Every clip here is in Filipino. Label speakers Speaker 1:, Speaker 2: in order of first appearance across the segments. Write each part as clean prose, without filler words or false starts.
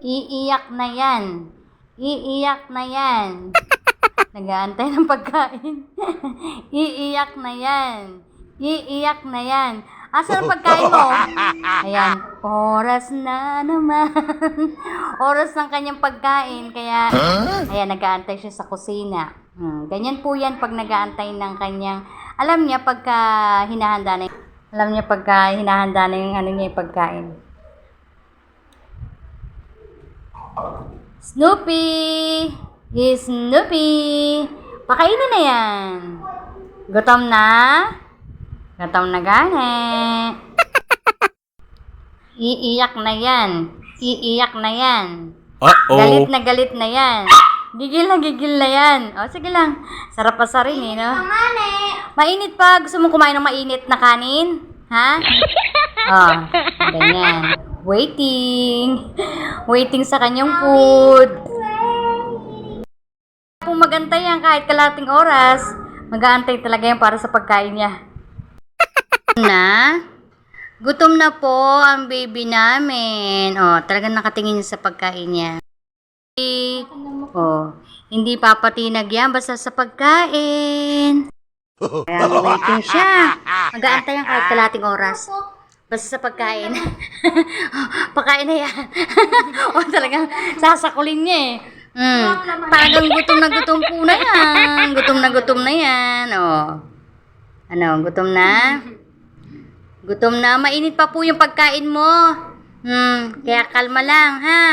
Speaker 1: Iiyak na yan. Iiyak na yan. Nag-aantay ng pagkain. Iiyak na yan. Iiyak na yan. Asan ang pagkain mo? Ayan. Oras na naman. Oras ng kanyang pagkain. Kaya, ayan, nag-aantay siya sa kusina. Ganyan po yan pag nag-aantay ng kanyang, alam niya pagka hinahanda na yung ano niya yung pagkain. Snoopy! Snoopy! Pakainin na yan. Gutom na? Gutom na gani. Iiyak na yan. Iiyak na yan.
Speaker 2: Uh-oh.
Speaker 1: Galit na yan. Gigil na yan. O, sige lang. Sarap pa sa rin eh, no? Mainit pa. Gusto mo kumain ng mainit na kanin? Ha? Oh, ganyan. Waiting. Waiting sa kanyang food. Kung magantay yan kahit kalating oras, mag-aantay talaga yan para sa pagkain niya. Gutom na po ang baby namin. Oh, talagang nakatingin niya sa pagkain niya. Oh, hindi papatinag yan basta sa pagkain. Kaya waiting siya. Mag-aantay yan kahit kalating oras. Basta sa pagkain. Pagkain na yan. Oh, talagang sasakulin niya eh. Talagang gutom po na yan. Gutom na yan. Oh. Ano, gutom na? Gutom na. Mainit pa po yung pagkain mo. Kaya kalma lang, ha?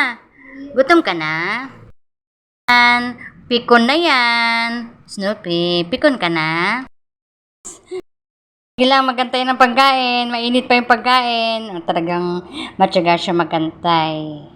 Speaker 1: Gutom ka na? Pikon na yan. Snoopy, pikon ka na? Sige lang, magantay ng pagkain. Mainit pa yung pagkain. Talagang matyaga siya magantay.